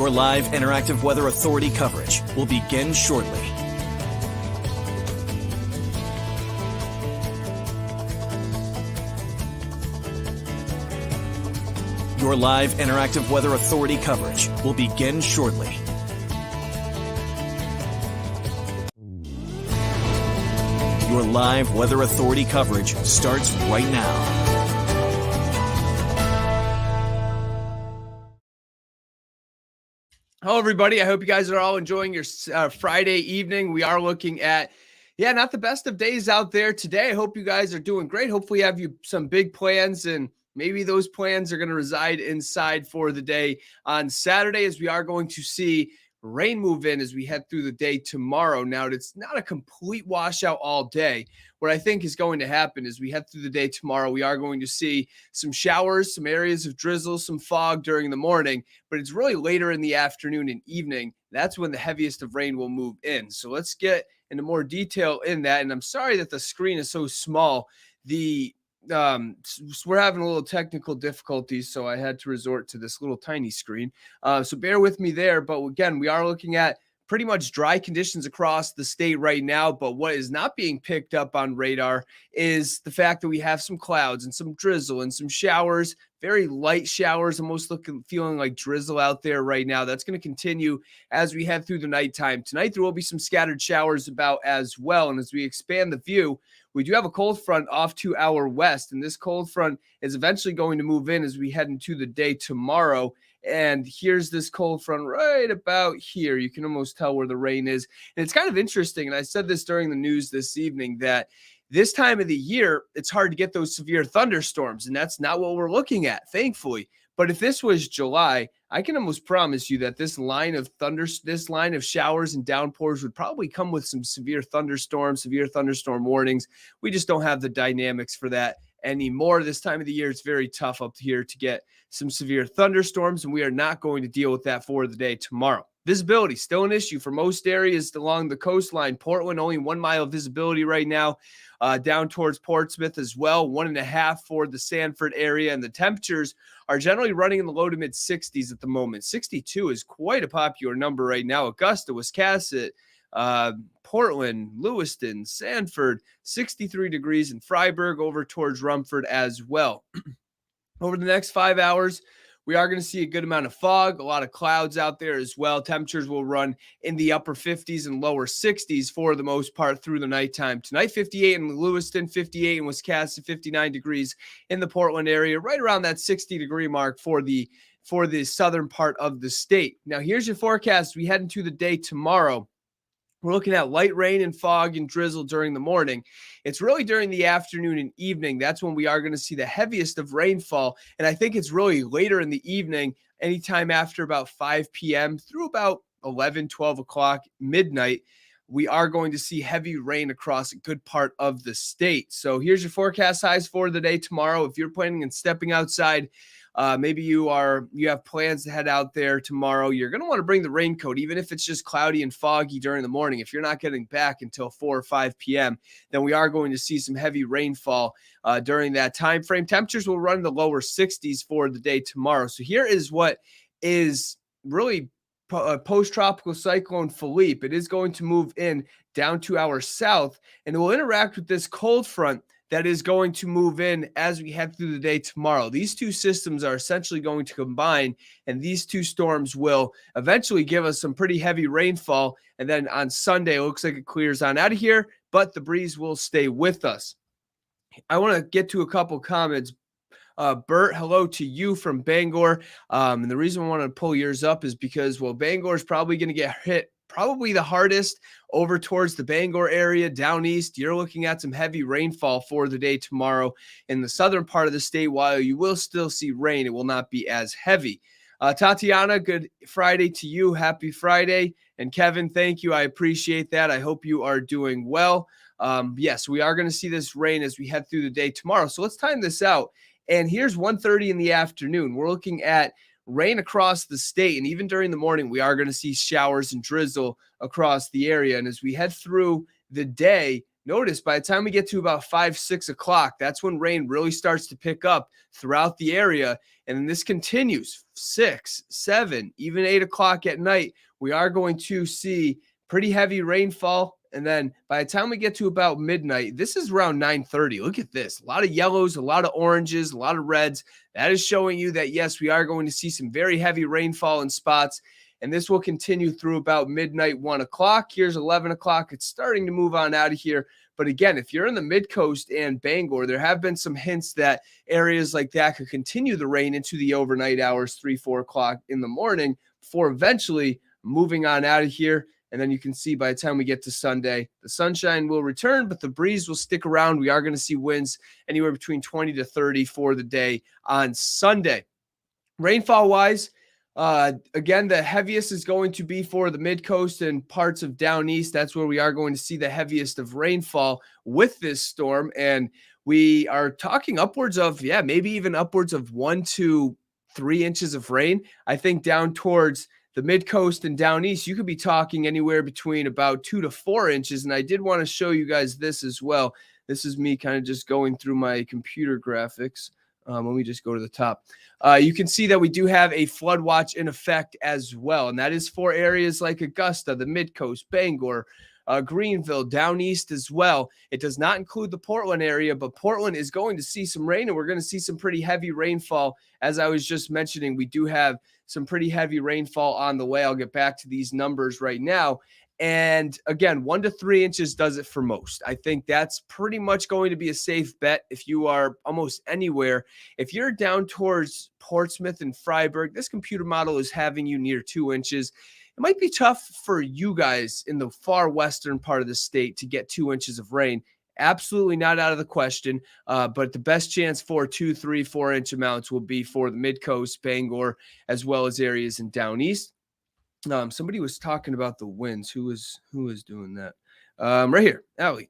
Your live interactive Weather Authority coverage will begin shortly. Your live interactive Weather Authority coverage will begin shortly. Your live Weather Authority coverage starts right now. Hello, everybody. I hope you guys are all enjoying your Friday evening. We are looking at, not the best of days out there today. I hope you guys are doing great. Hopefully you have some big plans, and maybe those plans are going to reside inside for the day on Saturday, as we are going to see rain move in as we head through the day tomorrow. Now, it's not a complete washout all day. What I think is going to happen is we head through the day tomorrow, we are going to see some showers, some areas of drizzle, some fog during the morning, but it's really later in the afternoon and evening. That's when the heaviest of rain will move in. So let's get into more detail in that. And I'm sorry that the screen is so small. We're having a little technical difficulties, so I had to resort to this little tiny screen. So bear with me there. But again, we are looking at pretty much dry conditions across the state right now. But what is not being picked up on radar is the fact that we have some clouds and some drizzle and some showers, very light showers, almost feeling like drizzle out there right now. That's going to continue as we head through the nighttime. Tonight, there will be some scattered showers about as well. And as we expand the view, we do have a cold front off to our west, and this cold front is eventually going to move in as we head into the day tomorrow. And here's this cold front right about here. You can almost tell where the rain is. And it's kind of interesting, and I said this during the news this evening, that this time of the year, it's hard to get those severe thunderstorms, and that's not what we're looking at, thankfully. But if this was July, I can almost promise you that this line of showers and downpours would probably come with some severe thunderstorm warnings. We just don't have the dynamics for that anymore. This time of the year, it's very tough up here to get some severe thunderstorms, and we are not going to deal with that for the day tomorrow. Visibility still an issue for most areas along the coastline. Portland, only 1 mile of visibility right now. Down towards Portsmouth as well, 1.5 for the Sanford area. And the temperatures are generally running in the low to mid 60s at the moment. 62 is quite a popular number right now. Augusta, Wiscasset, Portland, Lewiston, Sanford, 63 degrees in Freiburg, over towards Rumford as well. Over the next 5 hours, we are going to see a good amount of fog, a lot of clouds out there as well. Temperatures will run in the upper 50s and lower 60s for the most part through the nighttime. Tonight, 58 in Lewiston, 58 in Wiscasset, 59 degrees in the Portland area, right around that 60-degree mark for the southern part of the state. Now, here's your forecast. We head into the day tomorrow. We're looking at light rain and fog and drizzle during the morning. It's really during the afternoon and evening. That's when we are going to see the heaviest of rainfall. And I think it's really later in the evening, anytime after about 5 p.m. through about 11, 12 o'clock, midnight, we are going to see heavy rain across a good part of the state. So here's your forecast highs for the day tomorrow. If you're planning on stepping outside, maybe you have plans to head out there tomorrow, you're going to want to bring the raincoat, even if it's just cloudy and foggy during the morning. If you're not getting back until 4 or 5 p.m., then we are going to see some heavy rainfall during that time frame. Temperatures will run in the lower 60s for the day tomorrow. So here is what is really post-tropical cyclone Philippe. It is going to move in down to our south, and it will interact with this cold front that is going to move in as we head through the day tomorrow. These two systems are essentially going to combine, and these two storms will eventually give us some pretty heavy rainfall. And then on Sunday, it looks like it clears on out of here, but the breeze will stay with us. I want to get to a couple comments. Bert, hello to you from Bangor. And the reason I want to pull yours up is because, Bangor is probably going to get hit probably the hardest over towards the Bangor area down east. You're looking at some heavy rainfall for the day tomorrow in the southern part of the state. While you will still see rain, it will not be as heavy. Tatiana, good Friday to you. Happy Friday. And Kevin, thank you. I appreciate that. I hope you are doing well. Yes, we are going to see this rain as we head through the day tomorrow. So let's time this out. And here's 1:30 in the afternoon. We're looking at rain across the state, and even during the morning, we are going to see showers and drizzle across the area. And as we head through the day, notice by the time we get to about 5, 6 o'clock, that's when rain really starts to pick up throughout the area. And then this continues 6, 7, even 8 o'clock at night. We are going to see pretty heavy rainfall. And then by the time we get to about midnight, this is around 9:30. Look at this. A lot of yellows, a lot of oranges, a lot of reds. That is showing you that, yes, we are going to see some very heavy rainfall in spots. And this will continue through about midnight, 1 o'clock. Here's 11 o'clock. It's starting to move on out of here. But again, if you're in the mid-coast and Bangor, there have been some hints that areas like that could continue the rain into the overnight hours, 3, 4 o'clock in the morning, before eventually moving on out of here. And then you can see by the time we get to Sunday, the sunshine will return, but the breeze will stick around. We are going to see winds anywhere between 20 to 30 for the day on Sunday. Rainfall-wise, again, the heaviest is going to be for the mid-coast and parts of down east. That's where we are going to see the heaviest of rainfall with this storm. And we are talking upwards of, maybe even upwards of 1 to 3 inches of rain. I think down towards the mid-coast and down east, you could be talking anywhere between about 2 to 4 inches. And I did want to show you guys this as well. This is me kind of just going through my computer graphics. Let me just go to the top. You can see that we do have a flood watch in effect as well. And that is for areas like Augusta, the mid-coast, Bangor, Greenville, down east as well. It does not include the Portland area, but Portland is going to see some rain, and we're going to see some pretty heavy rainfall. As I was just mentioning, we do have some pretty heavy rainfall on the way. I'll get back to these numbers right now. And again, 1 to 3 inches does it for most. I think that's pretty much going to be a safe bet if you are almost anywhere. If you're down towards Portsmouth and Freiburg, this computer model is having you near 2 inches. It might be tough for you guys in the far western part of the state to get 2 inches of rain. Absolutely not out of the question, but the best chance for 2, 3, 4 inch amounts will be for the mid-coast, Bangor, as well as areas in down east. Somebody was talking about the winds. Who is doing that? Right here, Allie.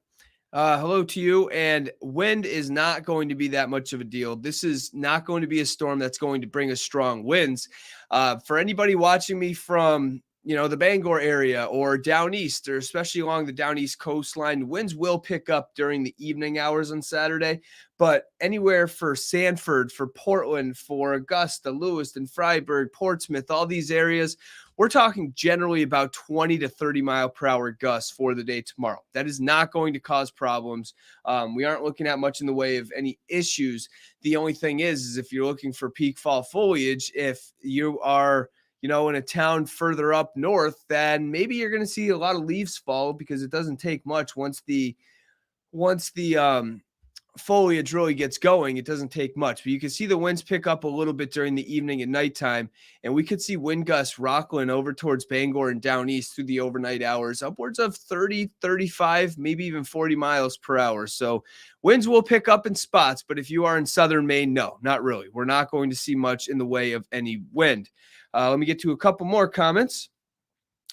Hello to you. And wind is not going to be that much of a deal. This is not going to be a storm that's going to bring us strong winds. For anybody watching me from the Bangor area or down east, or especially along the down east coastline, winds will pick up during the evening hours on Saturday. But anywhere for Sanford, for Portland, for Augusta, Lewiston, Freiburg, Portsmouth, all these areas, we're talking generally about 20 to 30 mile per hour gusts for the day tomorrow. That is not going to cause problems. We aren't looking at much in the way of any issues. The only thing is if you're looking for peak fall foliage, if you are in a town further up north, then maybe you're going to see a lot of leaves fall, because it doesn't take much once the foliage really gets going. It doesn't take much, but you can see the winds pick up a little bit during the evening and nighttime, and we could see wind gusts rockling over towards Bangor and down east through the overnight hours, upwards of 30, 35, maybe even 40 miles per hour. So winds will pick up in spots, but if you are in southern Maine, no, not really. We're not going to see much in the way of any wind. Let me get to a couple more comments.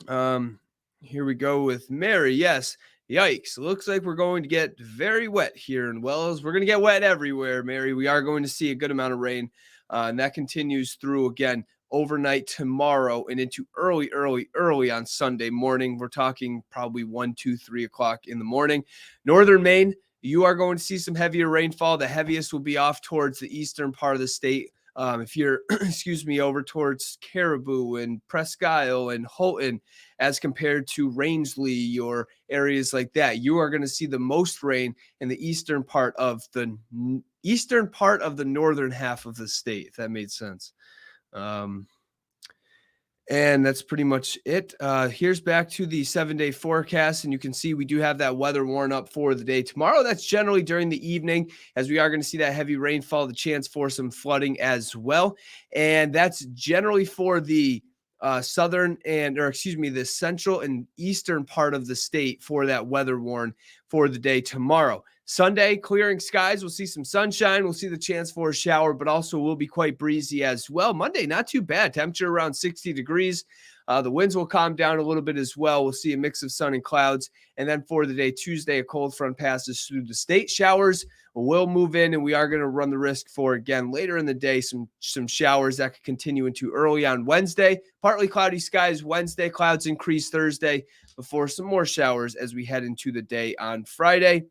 Here we go with Mary. Yes. Yikes. Looks like we're going to get very wet here in Wells. We're going to get wet everywhere, Mary. We are going to see a good amount of rain. And that continues through, again, overnight tomorrow and into early on Sunday morning. We're talking probably 1, 2, 3 o'clock in the morning. Northern Maine, you are going to see some heavier rainfall. The heaviest will be off towards the eastern part of the state. If you're, over towards Caribou and Presque Isle and Houghton, as compared to Rangeley or areas like that, you are going to see the most rain in the eastern part of the northern half of the state, if that made sense. And that's pretty much it. Here's back to the 7-day forecast. And you can see we do have that weather warn up for the day tomorrow. That's generally during the evening, as we are going to see that heavy rainfall, the chance for some flooding as well. And that's generally for the the central and eastern part of the state for that weather warn for the day tomorrow. Sunday, clearing skies. We'll see some sunshine. We'll see the chance for a shower, but also will be quite breezy as well. Monday, not too bad. Temperature around 60 degrees. The winds will calm down a little bit as well. We'll see a mix of sun and clouds. And then for the day Tuesday, a cold front passes through the state. Showers will move in, and we are going to run the risk for, again, later in the day, some showers that could continue into early on Wednesday. Partly cloudy skies Wednesday, clouds increase Thursday before some more showers as we head into the day on Friday.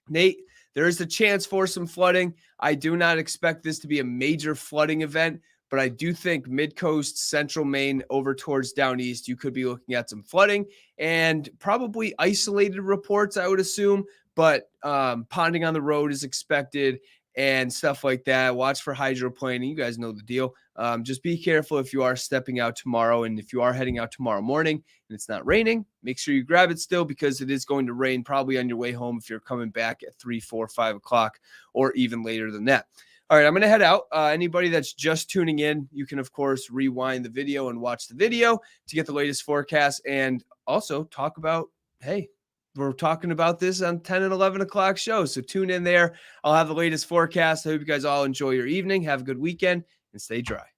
Nate, there is a chance for some flooding. I do not expect this to be a major flooding event, but I do think mid-coast, central Maine, over towards down east, you could be looking at some flooding and probably isolated reports, I would assume, but ponding on the road is expected and stuff like that. Watch for hydroplaning. You guys know the deal. Just be careful if you are stepping out tomorrow, and if you are heading out tomorrow morning and it's not raining, make sure you grab it still, because it is going to rain probably on your way home if you're coming back at 3, 4, 5 o'clock or even later than that. All right, I'm going to head out. Anybody that's just tuning in, you can, of course, rewind the video and watch the video to get the latest forecast, and also talk about, hey, we're talking about this on 10 and 11 o'clock shows. So tune in there. I'll have the latest forecast. I hope you guys all enjoy your evening. Have a good weekend and stay dry.